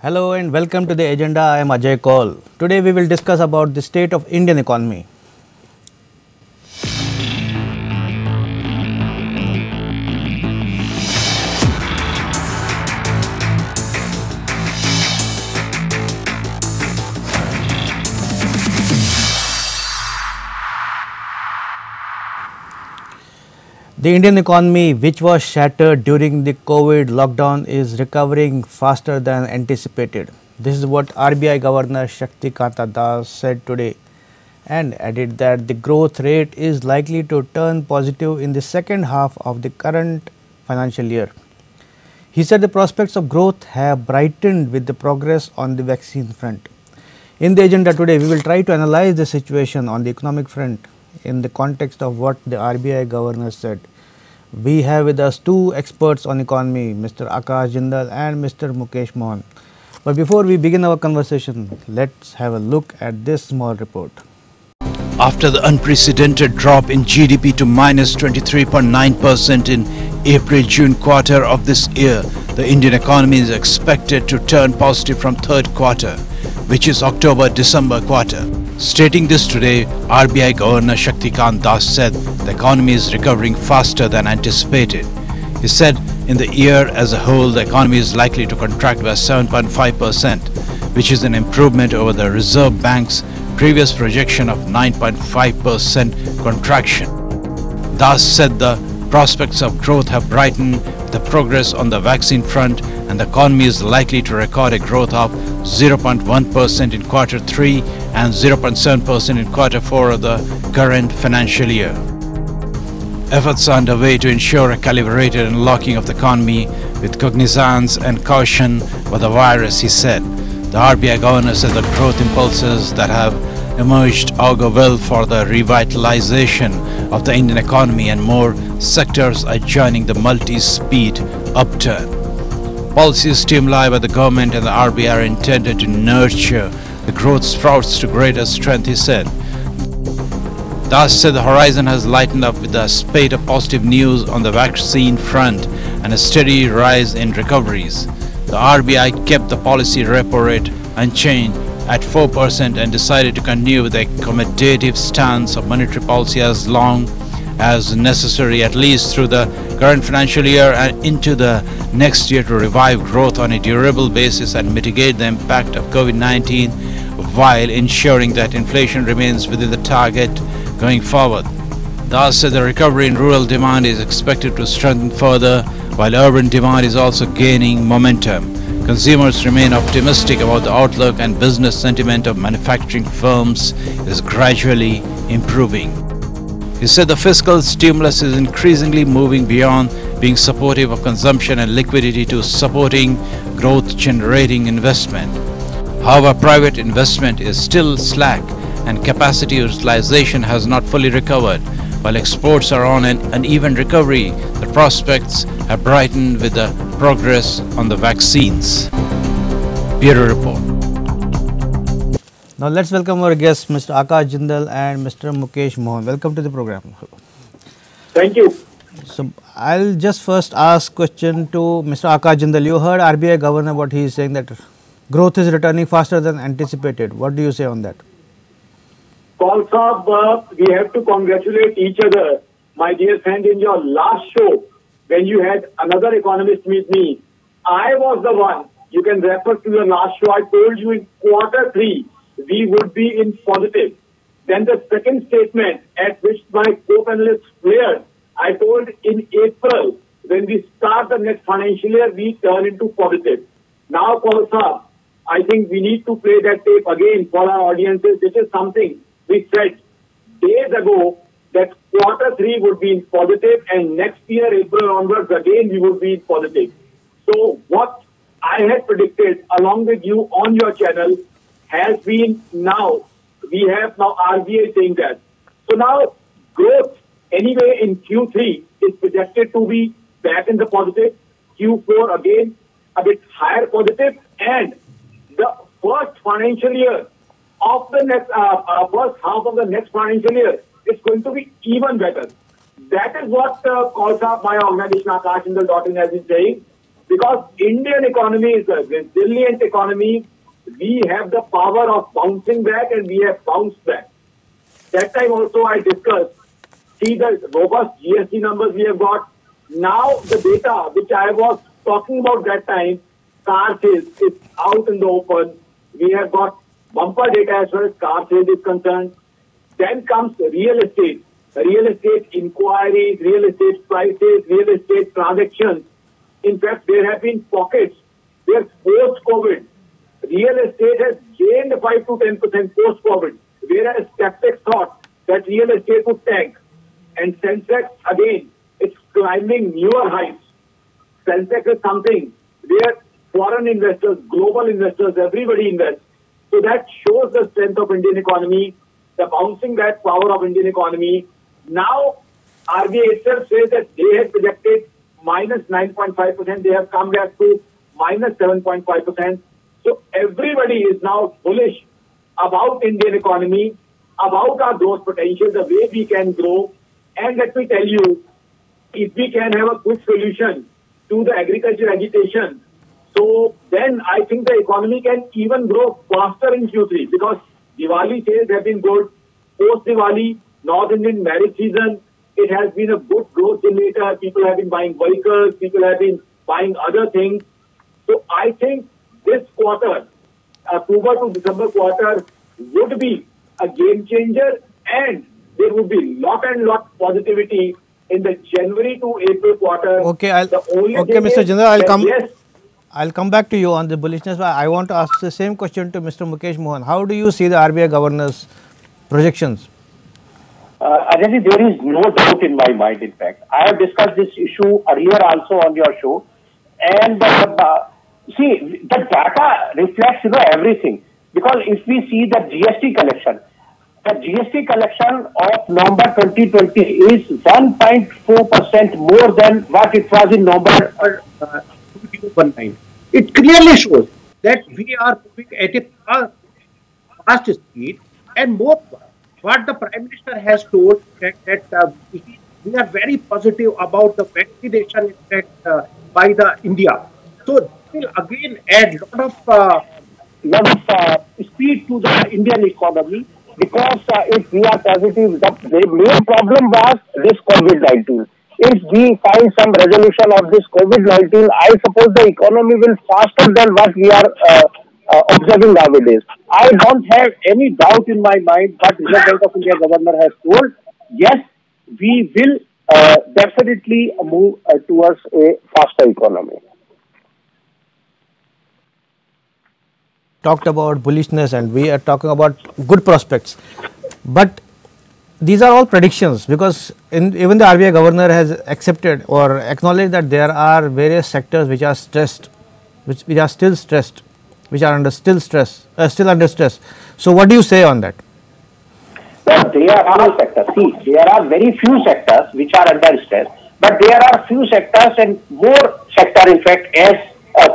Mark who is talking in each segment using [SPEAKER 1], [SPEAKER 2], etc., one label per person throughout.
[SPEAKER 1] Hello and welcome to the agenda. I am Ajay Kaul. Today we will discuss about the state of Indian economy. The Indian economy, which was shattered during the COVID lockdown, is recovering faster than anticipated. This is what RBI Governor Shaktikanta Das said today and added that the growth rate is likely to turn positive in the second half of the current financial year. He said the prospects of growth have brightened with the progress on the vaccine front. In the agenda today, we will try to analyze the situation on the economic front in the context of what the RBI Governor said. We have with us two experts on economy, Mr. Akash Jindal and Mr. Mukesh Mohan. But before we begin our conversation, let's have a look at this small report.
[SPEAKER 2] After the unprecedented drop in GDP to minus 23.9% in April-June quarter of this year, the Indian economy is expected to turn positive from third quarter, which is October-December quarter. Stating this today, RBI Governor Shaktikanta Das said the economy is recovering faster than anticipated. He said in the year as a whole, the economy is likely to contract by 7.5%, which is an improvement over the Reserve Bank's previous projection of 9.5% contraction. Das said the prospects of growth have brightened with the progress on the vaccine front, and the economy is likely to record a growth of 0.1% in quarter 3 and 0.7% in quarter 4 of the current financial year. Efforts are underway to ensure a calibrated unlocking of the economy with cognizance and caution for the virus, he said. The RBI Governor said the growth impulses that have emerged augur well for the revitalization of the Indian economy, and more sectors are joining the multi-speed upturn. Policy stimuli by the government and the RBI are intended to nurture the growth sprouts to greater strength, he said. Das said the horizon has lightened up with a spate of positive news on the vaccine front and a steady rise in recoveries. The RBI kept the policy repo rate unchanged at 4% and decided to continue with the accommodative stance of monetary policy as long as necessary, at least through the current financial year and into the next year, to revive growth on a durable basis and mitigate the impact of COVID-19 while ensuring that inflation remains within the target going forward. Das said the recovery in rural demand is expected to strengthen further, while urban demand is also gaining momentum. Consumers remain optimistic about the outlook, and business sentiment of manufacturing firms is gradually improving. He said the fiscal stimulus is increasingly moving beyond being supportive of consumption and liquidity to supporting growth-generating investment. However, private investment is still slack and capacity utilization has not fully recovered. While exports are on an uneven recovery, the prospects have brightened with the progress on the vaccines. Bureau Report.
[SPEAKER 1] Now let's welcome our guests, Mr. Akash Jindal and Mr. Mukesh Mohan. Welcome to the program.
[SPEAKER 3] Thank you.
[SPEAKER 1] So I'll just first ask question to Mr. Akash Jindal. You heard RBI Governor what he is saying, that growth is returning faster than anticipated. What do you say on that?
[SPEAKER 3] Kaul Saab, we have to congratulate each other. My dear friend, in your last show, when you had another economist meet me, I was the one. You can refer to your last show. I told you in quarter 3, we would be in positive. Then the second statement at which my co-panelists flared, I told in April, when we start the next financial year, we turn into positive. Now, Kaul Saab, I think we need to play that tape again for our audiences. This is something we said days ago, that quarter 3 would be in positive, and next year, April onwards, again we would be in positive. So what I had predicted along with you on your channel has been now, we have now RBI saying that. So now growth anyway in Q3 is projected to be back in the positive. Q4 again a bit higher positive, and the first financial year of the next first half of the next financial year is going to be even better. That is what Kaul Saab, my organization, AkashJindal.in, has been saying. Because Indian economy is a resilient economy. We have the power of bouncing back, and we have bounced back. That time also I discussed, see the robust GST numbers we have got. Now the data which I was talking about that time, car sales, is out in the open. We have got bumper data as far as car sales is concerned. Then comes real estate inquiries, real estate prices, real estate transactions. In fact, there have been pockets where post-COVID, real estate has gained 5 to 10% post-COVID, whereas skeptics thought that real estate would tank. And Sensex, again, it's climbing newer heights. Sensex is something where foreign investors, global investors, everybody invests. So that shows the strength of Indian economy, the bouncing back power of Indian economy. Now, RBI itself says that they had projected minus 9.5%. They have come back to minus 7.5%. So everybody is now bullish about Indian economy, about our growth potential, the way we can grow. And let me tell you, if we can have a quick solution to the agriculture agitation, so then I think the economy can even grow faster in Q3 because Diwali sales have been good. Post-Diwali, North Indian marriage season, it has been a good growth generator. People have been buying vehicles. People have been buying other things. So I think this quarter, October to December quarter, would be a game changer, and there would be lot positivity in the January to April quarter.
[SPEAKER 1] Okay, Mr. Jindal, I'll come back to you on the bullishness, but I want to ask the same question to Mr. Mukesh Mohan. How do you see the RBI governor's projections?
[SPEAKER 4] Ajay, there is no doubt in my mind, in fact. I have discussed this issue earlier also on your show. And see, the data reflects, everything. Because if we see the GST collection of November 2020 is 1.4% more than what it was in November 2019. It clearly shows that we are moving at a fast speed, and more what the Prime Minister has told that we are very positive about the vaccination effect by the India. So this will again add lot of speed to the Indian economy, because if we are positive, the main problem was this COVID-19. If we find some resolution of this COVID-19, I suppose the economy will faster than what we are observing nowadays. I don't have any doubt in my mind what Reserve Bank of India Governor has told. Yes, we will definitely move towards a faster economy.
[SPEAKER 1] Talked about bullishness, and we are talking about good prospects, but these are all predictions, because even the RBI governor has accepted or acknowledged that there are various sectors which are stressed, which are still stressed, which are still under stress. So what do you say on that?
[SPEAKER 4] Well, there are sectors. See, there are very few sectors which are under stress, but there are few sectors and more sector, in fact, as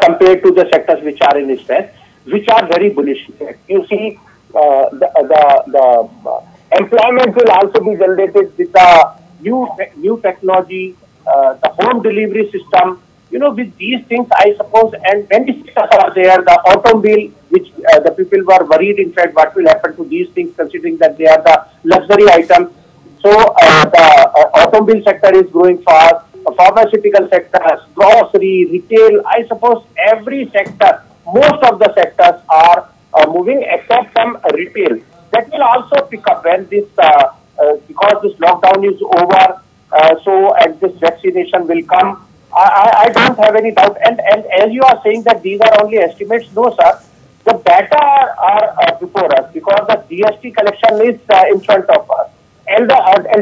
[SPEAKER 4] compared to the sectors which are in stress, which are very bullish. You see, the employment will also be generated with the new technology, the home delivery system. With these things, I suppose, and many sectors are there. The automobile, which the people were worried, in fact, what will happen to these things, considering that they are the luxury items. So the automobile sector is growing fast. The pharmaceutical sector, grocery, retail. I suppose every sector, most of the sectors are moving, except some retail. That will also pick up when this, because this lockdown is over, and this vaccination will come. I don't have any doubt. And as you are saying that these are only estimates, no, sir. The data are before us, because the GST collection is in front of us. And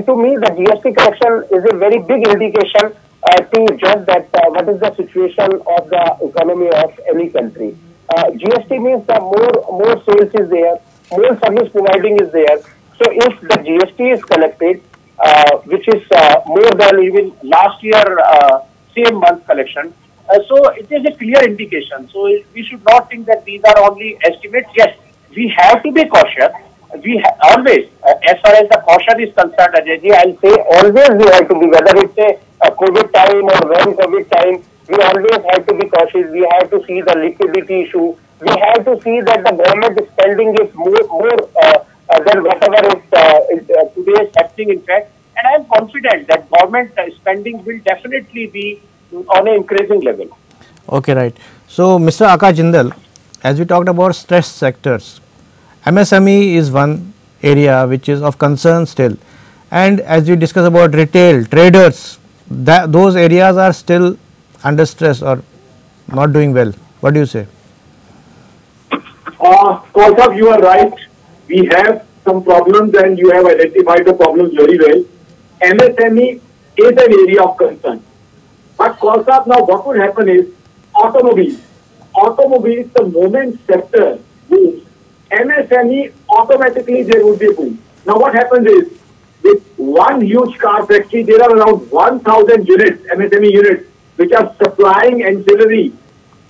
[SPEAKER 4] to me, the GST collection is a very big indication to judge that what is the situation of the economy of any country. GST means that more sales is there, more service providing is there. So if the GST is collected, which is more than even last year same month collection, so it is a clear indication. So we should not think that these are only estimates. Yes, we have to be cautious. We always, as far as the caution is concerned, Ajay ji, I'll say always we have to be, whether it's a COVID time or non-COVID time, we always have to be cautious. We have to see the liquidity issue. We have to see that the government spending is more than whatever today is happening in fact. And I am confident that government spending will definitely be on an increasing level.
[SPEAKER 1] Okay, right. So, Mr. Akash Jindal, as we talked about stressed sectors, MSME is one area which is of concern still, and as we discuss about retail, traders, those areas are still under stress or not doing well. What do you say?
[SPEAKER 3] Kaustubh, you are right. We have some problems and you have identified the problems very well. MSME is an area of concern. But Kaustubh, now what would happen is automobiles, the moment sector booms, MSME automatically there would be a boom. Now what happens is with one huge car factory, there are around 1,000 units, MSME units, which are supplying ancillary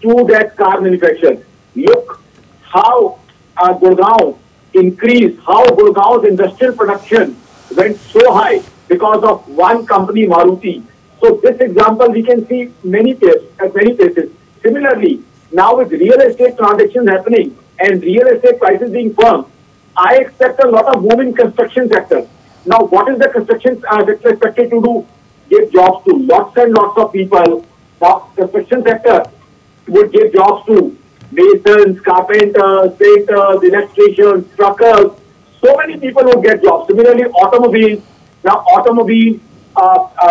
[SPEAKER 3] to that car manufacturer. Look how Gurgaon increased, how Gurgaon's industrial production went so high because of one company, Maruti. So this example we can see many places. Similarly, now with real estate transactions happening and real estate prices being firm, I expect a lot of boom in construction sector. Now, what is the construction sector expected to do? Give jobs to lots and lots of people. Now, construction sector would give jobs to masons, carpenters, painters, electricians, truckers. So many people would get jobs. Similarly, automobiles. Now,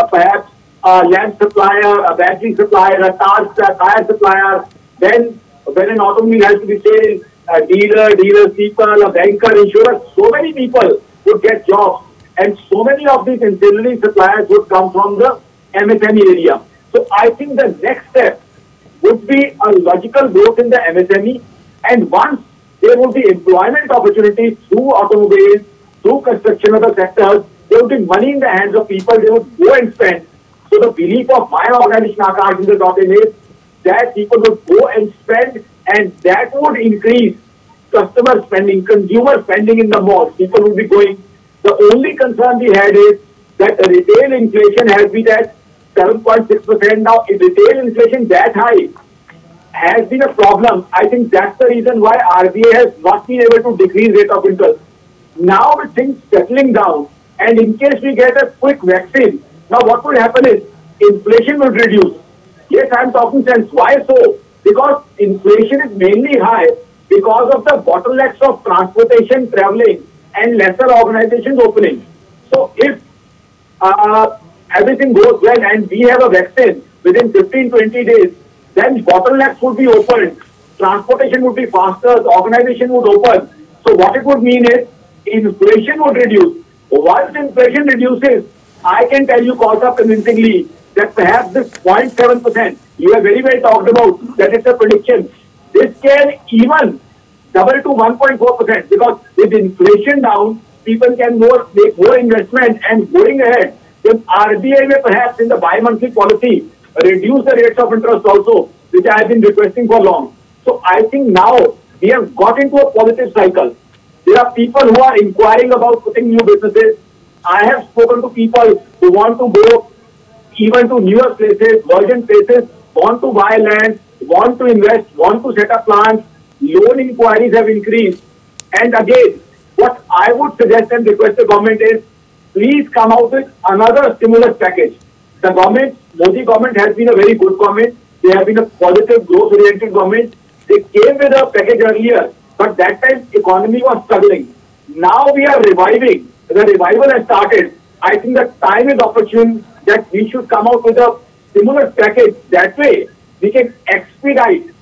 [SPEAKER 3] perhaps a lamp supplier, a battery supplier, a tire supplier. Then, when an automobile has to be sold, a dealers people, a banker, insurer, so many people would get jobs. And so many of these ancillary suppliers would come from the MSME area. So I think the next step would be a logical growth in the MSME. And once there would be employment opportunities through automobiles, through construction, other sectors, there would be money in the hands of people, they would go and spend. So the belief of my organization, Akash.in, is that people would go and spend, and that would increase customer spending, consumer spending in the malls. People would be going. The only concern we had is that the retail inflation has been at 7.6%. Now, if retail inflation that high has been a problem, I think that's the reason why RBI has not been able to decrease rate of interest. Now, with things settling down, and in case we get a quick vaccine, now what will happen is inflation will reduce. Yes, I am talking sense. Why so? Because inflation is mainly high because of the bottlenecks of transportation, traveling, and lesser organizations opening. So if everything goes well and we have a vaccine within 15-20 days, then bottlenecks would be opened, transportation would be faster, the organization would open. So what it would mean is inflation would reduce. Once inflation reduces, I can tell you, Kaustubh, convincingly that perhaps this 0.7%, you have very well talked about that it's a prediction. This can even double to 1.4% because with inflation down, people can make more investment, and going ahead, then RBI may perhaps in the bi-monthly policy reduce the rates of interest also, which I have been requesting for long. So I think now we have got into a positive cycle. There are people who are inquiring about putting new businesses. I have spoken to people who want to go even to newer places, virgin places, want to buy land, want to invest, want to set up plants. Loan inquiries have increased. And again, what I would suggest and request the government is, please come out with another stimulus package. The government, Modi government has been a very good government. They have been a positive, growth-oriented government. They came with a package earlier, but that time economy was struggling. Now we are reviving. The revival has started. I think the time is opportune that we should come out with a stimulus package. That way, we can expedite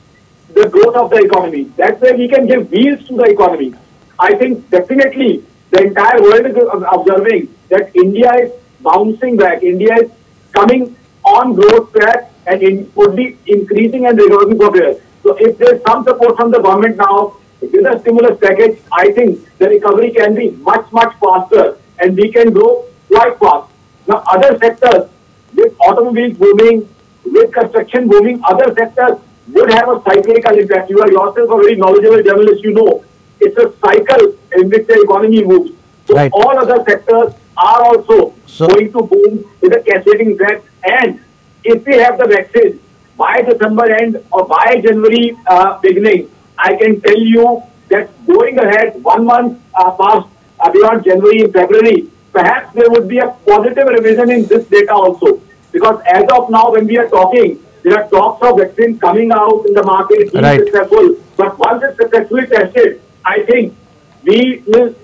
[SPEAKER 3] the growth of the economy. That way, we can give wheels to the economy. I think definitely the entire world is observing that India is bouncing back. India is coming on growth track, and it would be increasing and reversing from there. So if there is some support from the government now, with a stimulus package, I think the recovery can be much, much faster, and we can grow quite fast. Now, other sectors, with automobiles booming, with construction booming, other sectors would have a cyclical impact. You are yourself a very knowledgeable journalist, you know. It's a cycle in which the economy moves. So right. All other sectors are also going to boom with a cascading effect. And if we have the vaccine, by December end or by January beginning, I can tell you that going ahead 1 month past beyond January and February, perhaps there would be a positive revision in this data also. Because as of now, when we are talking, there are talks of vaccine coming out in the market, being successful. But once it's successfully tested, I think we will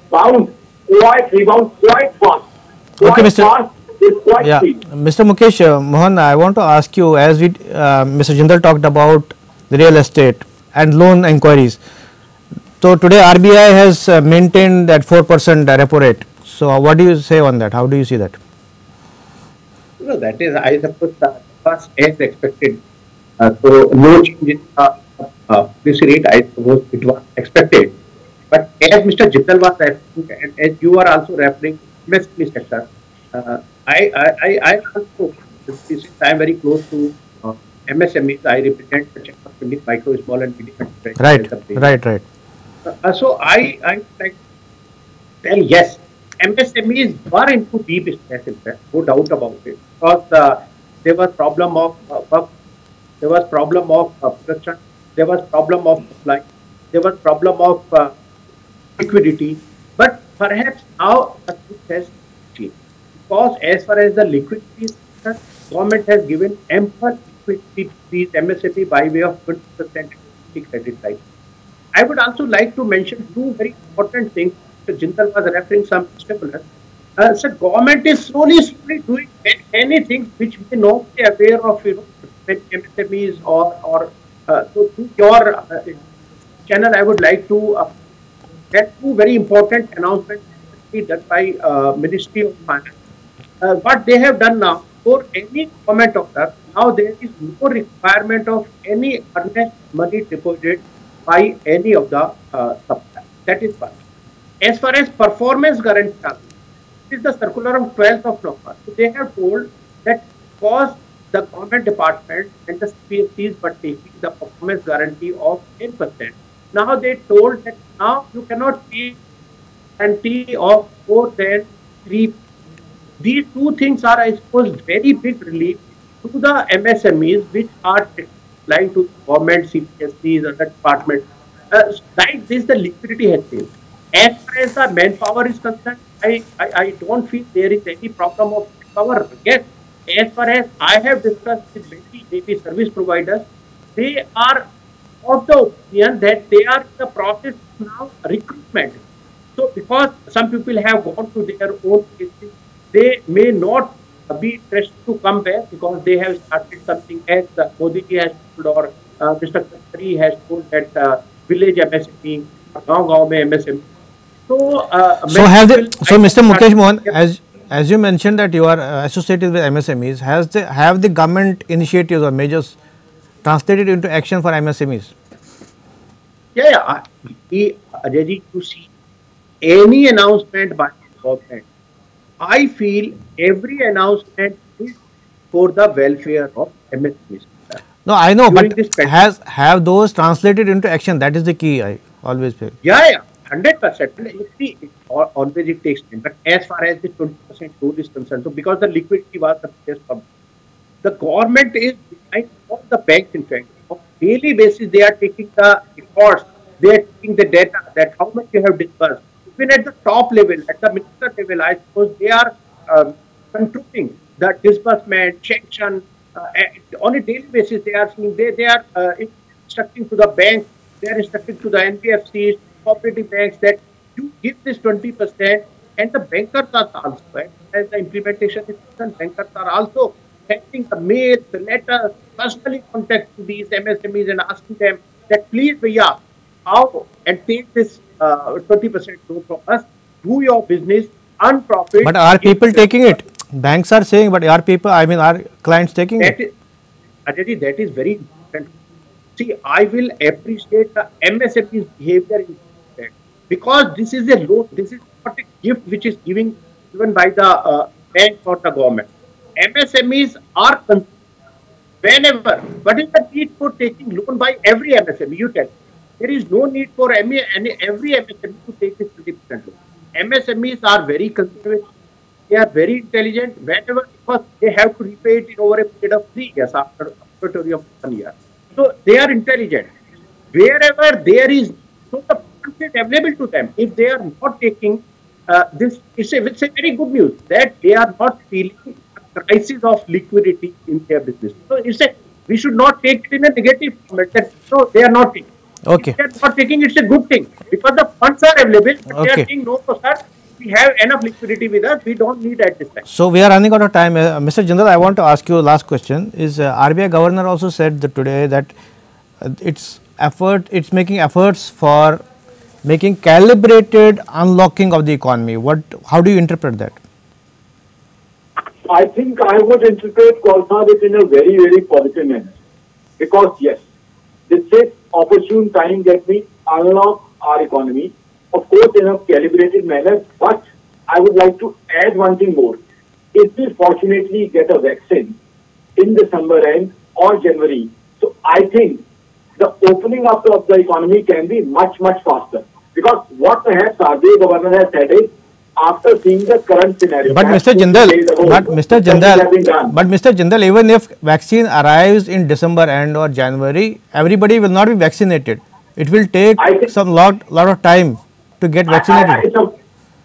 [SPEAKER 3] rebound quite fast.
[SPEAKER 1] Okay, Mr.
[SPEAKER 3] Fast is quite speed.
[SPEAKER 1] Mr. Mukesh, Mohan, I want to ask you, as Mr. Jindal talked about the real estate and loan inquiries. So today RBI has maintained that 4% repo rate. So what do you say on that? How do you see that?
[SPEAKER 4] No, that is, I suppose, first as expected. So no change in policy rate, I suppose it was expected. But as Mr. Jindal was referring, and as you are also referring, MSME sector, I also, since I am very close to MSMEs, I represent the Chamber of Indian Micro, Small and Medium Enterprises.
[SPEAKER 1] Right.
[SPEAKER 4] So I like to tell, yes, MSMEs were into deep stress, in fact, no doubt about it, because there was problem of work, there was problem of production, there was problem of supply, there was problem of liquidity, but perhaps now the thing has changed, because as far as the liquidity is concerned, government has given ample liquidity to these MSME by way of 20% credit line. I would also like to mention two very important things. Mr. Jindal was referring some stimulus. So government is slowly doing many things which we know we are aware of, MSMEs or so through your channel, I would like to get two very important announcements done by Ministry of Finance. What they have done now, for any government order, now there is no requirement of any earnest money deposited by any of the suppliers. That is one. As far as performance guarantee, this is the circular of 12th of November. So they have told that because the government department and the CPSCs were taking the performance guarantee of 10%, now they told that now you cannot take guarantee of more than 3%. These two things are, I suppose, very big relief to the MSMEs which are applying to government, CPSCs, other departments. Like this, the liquidity has changed. As far as the manpower is concerned, I don't feel there is any problem of manpower. Yes, as far as I have discussed with many JP service providers, they are of the opinion that they are in the process of now recruitment. So because some people have gone to their own places, they may not be interested to come back because they have started something as Modi ji has told or Mr. Khatri has told that village MSME, gaon mein MSME. So
[SPEAKER 1] Mr. Mukesh Mohan, as you mentioned that you are associated with MSMEs, have the government initiatives or measures translated into action for MSMEs?
[SPEAKER 4] Yeah. Ajay, to see any announcement by the government, I feel every announcement is for the welfare of MSMEs.
[SPEAKER 1] No, I know, but have those translated into action? That is the key. I always feel.
[SPEAKER 4] Yeah, 100%. See, always it takes time. But as far as the 20% rule is concerned, so because the liquidity was the biggest problem, the government is behind all the banks. In fact, on daily basis they are taking the reports, they are taking the data that how much you have disbursed. Even at the top level, at the minister level, I suppose they are controlling the disbursement, sanction. On a daily basis, they are seeing they are instructing to the banks, they are instructing to the NBFCs, cooperative banks that you give this 20%, and the bankers are also, right? As the implementation is concerned, bankers are also sending the mail, the letters, personally contacting these MSMEs and asking them that please, bhaiya, how and take this 20% loan from us, do your business, earn profit.
[SPEAKER 1] But are people taking it? Banks are saying, but are clients taking it?
[SPEAKER 4] Ajay, that is very important. See, I will appreciate the MSME's behavior in that because this is a loan, this is not a gift which is given by the bank or the government. MSMEs are whenever, what is the need for taking loan by every MSME? You tell me. There is no need for every MSME to take this 20% loan. MSMEs are very conservative. They are very intelligent. Whenever, because they have to repay it in over a period of 3 years after
[SPEAKER 5] moratorium 1 year. So they are intelligent. Wherever there is, so the funds is available to them. If they are not taking this, it's a very good news that they are not feeling a crisis of liquidity in their business. So it's a, we should not take it in a negative format that so they are not taking.
[SPEAKER 1] Okay.
[SPEAKER 5] If they are not taking, it's a good thing because the funds are available. But they
[SPEAKER 1] Okay.
[SPEAKER 5] are saying no, sir. We have enough liquidity with us. We don't need at this time.
[SPEAKER 1] So we are running out of time. Mr. Jindal, I want to ask you last question. Is RBI governor also said that today that it's making efforts for making calibrated unlocking of the economy. How do you interpret that?
[SPEAKER 3] I think I would interpret Kalsa in a very, very positive manner. Because yes, this is opportune time that we unlock our economy, of course in a calibrated manner, but I would like to add one thing more. If we fortunately get a vaccine in December end or January, so I think the opening up of the economy can be much, much faster. Because what perhaps RBI governor has said is, after seeing the current scenario.
[SPEAKER 1] But Mr. Jindal, even if vaccine arrives in December end or January, everybody will not be vaccinated. It will take some lot of time to get vaccinated.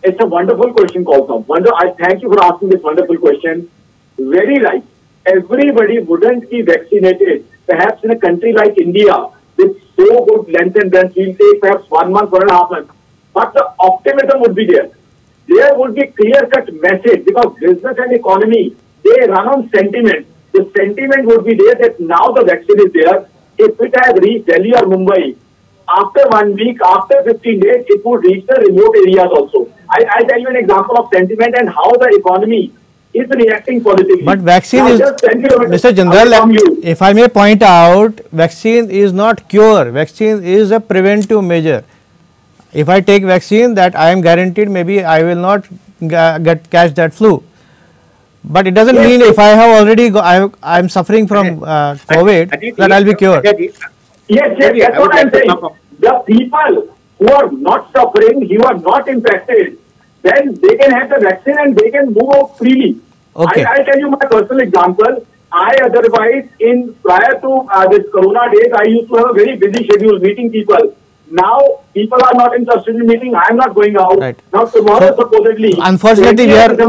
[SPEAKER 3] It's a wonderful question, Kalsa. I thank you for asking this wonderful question. Very right. Everybody wouldn't be vaccinated. Perhaps in a country like India, with so good length and breadth, we'll take perhaps 1 month, 1.5 months. But the optimism would be there. There would be clear-cut message because business and economy, they run on sentiment. The sentiment would be there that now the vaccine is there. If it has reached Delhi or Mumbai, after 1 week, after 15 days, it would reach the remote areas also. I'll tell you an example of sentiment and how the economy is reacting positively.
[SPEAKER 1] But vaccine is, Mr. Jindal, if I may point out, vaccine is not cure. Vaccine is a preventive measure. If I take vaccine, that I am guaranteed maybe I will not catch that flu. But it doesn't mean if I have already I am suffering from COVID that I'll be cured.
[SPEAKER 3] Yes, that's what I'm saying. The people who are not suffering, who are not infected, then they can have the vaccine and they can move out freely.
[SPEAKER 1] Okay.
[SPEAKER 3] I'll tell you my personal example. I otherwise, prior to this corona days, I used to have a very busy schedule meeting people. Now, people are not interested in meeting. I am not going out.
[SPEAKER 1] Right.
[SPEAKER 3] Now, tomorrow, supposedly.
[SPEAKER 1] Unfortunately, we are run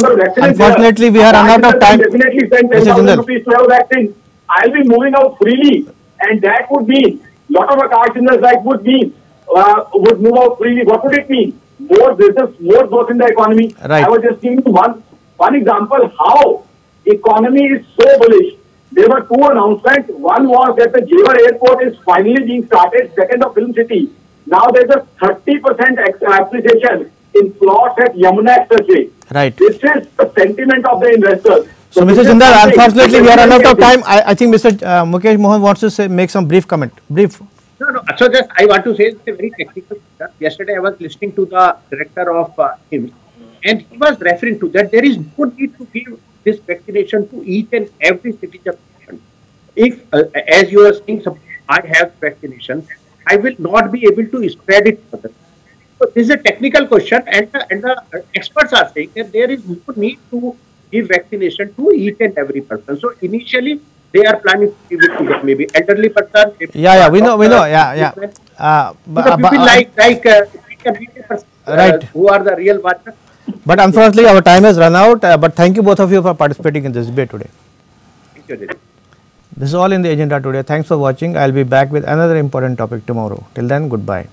[SPEAKER 1] out of time.
[SPEAKER 3] Definitely spend 10,000 rupees to have a vaccine. I'll be moving out freely. And that would mean, lot of car signals like would move out freely. What would it mean? More business, more growth in the economy.
[SPEAKER 1] Right.
[SPEAKER 3] I was just giving one example how economy is so bullish. There were two announcements. One was that the Jewar airport is finally being started, second of Film City. Now there's a 30% appreciation in plots at Yamuna Expressway.
[SPEAKER 1] Right.
[SPEAKER 3] This is the sentiment of the investors.
[SPEAKER 1] So Mr. Jindal, unfortunately we are run out of time. I think Mr. Mukesh Mohan wants to make some brief comment. Brief.
[SPEAKER 5] No. So just I want to say it's a very technical matter. Yesterday I was listening to the director of him, and he was referring to that there is no need to give this vaccination to each and every citizen. If, as you are saying, I have vaccination, I will not be able to spread it further. So this is a technical question, and the experts are saying that there is no need to give vaccination to each and every person. So initially, they are planning to give it to them, maybe elderly person.
[SPEAKER 1] We know.
[SPEAKER 5] People
[SPEAKER 1] right.
[SPEAKER 5] Who are the real ones.
[SPEAKER 1] But unfortunately, our time has run out. But thank you both of you for participating in this debate today.
[SPEAKER 5] Thank you, Didi.
[SPEAKER 1] This is all in the agenda today. Thanks for watching. I'll be back with another important topic tomorrow. Till then, goodbye.